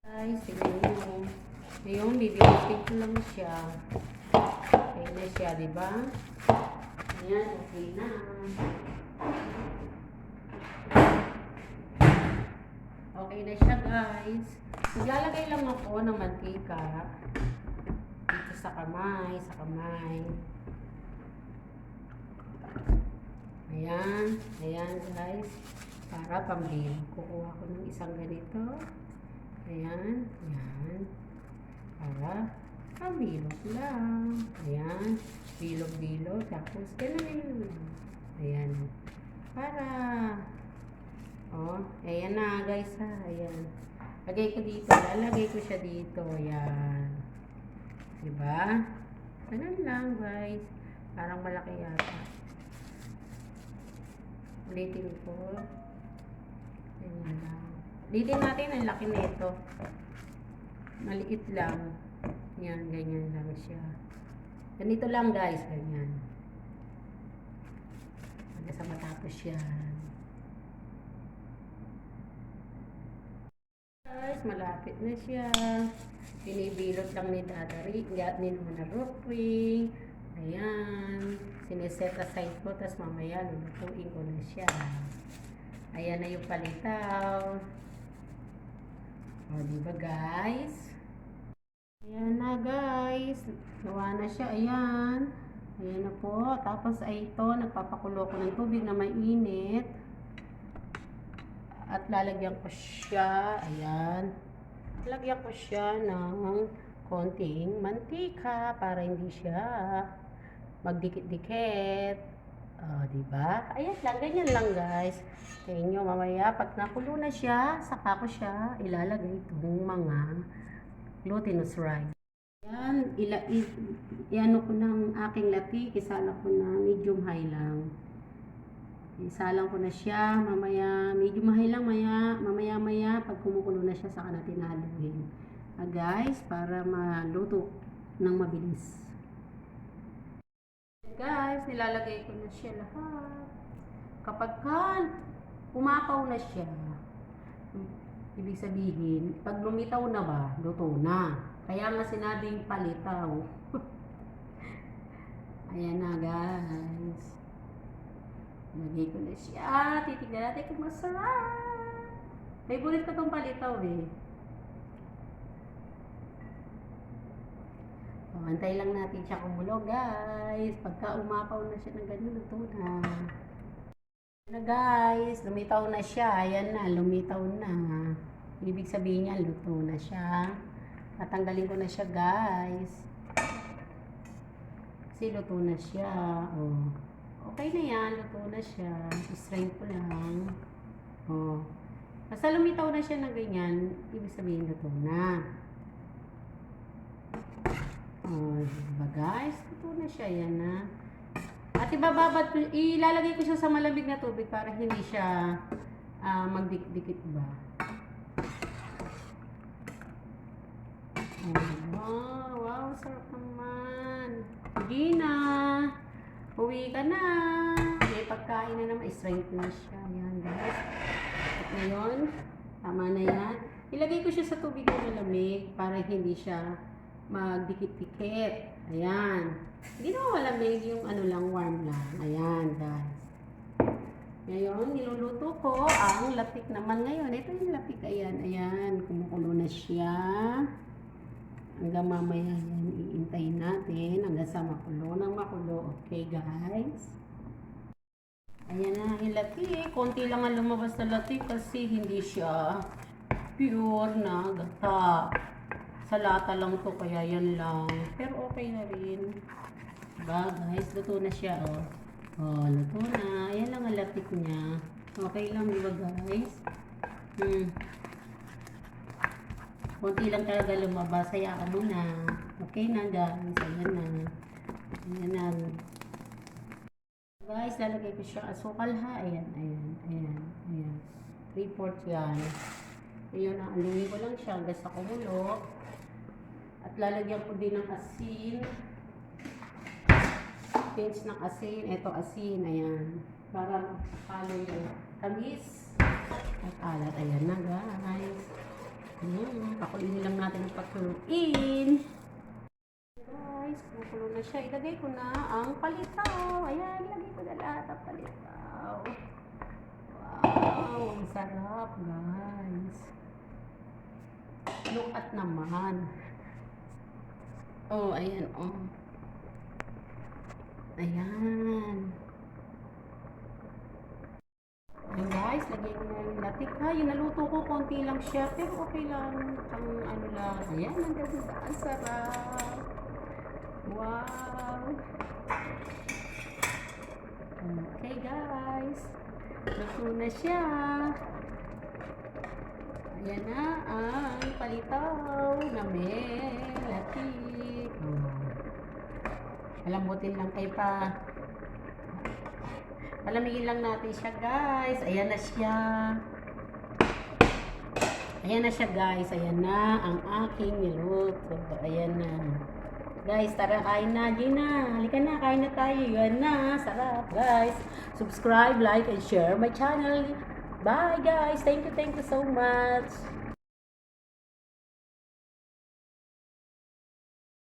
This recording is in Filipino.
Guys, tignan nyo. Ngayon, bibigyan ko lang siya. Okay na siya, diba? Ayan, okay na. Okay na siya, guys. Maglalagay lang ako ng mantika. Dito sa kamay, Ayan, ayan, guys. Para pambilog. Kukuha ko ng isang ganito. Ayan, ayan. Para pambilog lang. Ayan, bilog-bilog. Tapos, ganun lang. Ayan. Para, ayan na, guys, ha. Ayan. Lagay ko dito. Lalagay ko siya dito. Ayan. Diba? Ganun lang, guys. Parang malaki yata. Ulitin ko. Ayan lang. Ulitin natin ang laki nito. Maliit lang. Yan, ganyan lang siya. Ganito lang, guys. Ganyan. Hanggang sa matapos yan. Guys, malapit na siya. Binibilot lang ni Dadari. Ni Nuna Rupri. Ayan. Sineset aside ko. Tapos mamaya lulutuin ko na siya. Ayan na yung palitaw. O, diba, guys? Ayan na, guys. Gawa na siya. Ayan. Ayan na po. Tapos ay ito, nagpapakulo ko ng tubig na mainit. At lalagyan ko siya. Ayan. Lalagyan ko siya ng konting mantika para hindi siya magdikit-dikit. Diba? Ayan lang. Ganyan lang, guys. Kaya nyo, mamaya, pag nakulo na siya, saka ko siya ilalagay itong mga glutinous rice. Yan, iano ko ng aking latik, isala ko na medium high lang. Isalang ko na siya, mamaya, medium high lang, mamaya, pag kumukulo na siya, saka natin haluin. Guys, para maluto ng mabilis. Guys, nilalagay ko na siya lahat. Kapag umapaw na siya, ibig sabihin, pag lumitaw na ba, luto na. Kaya nga sinabing palitaw. Ayan na, guys. Lagay ko na siya. Titignan natin kung masarap. Favorite ko tong palitaw eh. Antay lang natin siya kumulo, guys. Pagka umapaw na siya ng ganun, luto na. Na, guys, lumitaw na siya. Ayan na, lumitaw na. Ibig sabihin niya, luto na siya. Tatanggalin ko na siya, guys. Kasi luto na siya. Oh. Okay na yan, luto na siya. Strain ko lang. Oh. Basta lumitaw na siya ng ganyan, ibig sabihin luto na. Oh, diba, guys? Luto na siya, yan na. At ilalagay ko siya sa malamig na tubig para hindi siya magdikit ba. Oh, wow, sarap naman. Gina, uwi ka na. May pagkain na naman. Strength na siya. Yan, guys. At ngayon, tama na yan. Ilagay ko siya sa tubig na malamig para hindi siya magdikit-dikit. Ayan. Hindi naman malamig yung warm lang. Ayan, guys. Ngayon, niluluto ko ang latik naman ngayon. Ito yung latik. Ayan, ayan. Kumukulo na siya. Hanggang mamaya yan, iintayin natin hanggang sa makulo ng makulo. Okay, guys? Ayan na yung latik. Konti lang ang lumabas na latik kasi hindi siya pure na gata. Sa lata lang to, kaya yan lang. Pero okay na rin. Diba, guys? Luto na siya, oh. Oh, luto na. Ayan lang ang latik niya. Okay lang, diba, guys? Konti lang talaga lumabas. Hayaan mo na. Okay na, guys. Ayan na. Ayan na. Guys, lalagay ko siya asukal, ha. Ayan, ayan, ayan, ayan. 3/4 yan. Ayun, aluin ko lang siya hanggang sa kumulo. At lalagyan ko din ng asin. Pinch ng asin. Ito asin. Ayan. Para makalo yung tamis. At alat. Ayan na, guys. Pakuluin lang natin ang pakuluin. Guys, kumukulo na siya. Ilagay ko na ang palitaw. Ayan, ilagay ko na lahat ang palitaw. Wow, ang sarap, guys. Look at naman. Oh, ayan, oh. Ayan. Ayan guys, lagyan ko na yung latik ha. Yung naluto ko, konti lang siya. Pero okay lang. Ang ano lang. Ayan, ang ganda. Ang sarap. Wow. Okay guys. Luto na siya. Ayan na ang palitaw na may latik. Palambutin lang kayo pa. Palamigin lang natin siya guys. Ayan na siya. Ayan na siya guys. Ayan na ang aking niluto. Ayan na. Guys, tara kain na. Gina, halika na. Kain na tayo. Ayan na. Sarap guys. Subscribe, like, and share my channel. Bye guys. Thank you so much.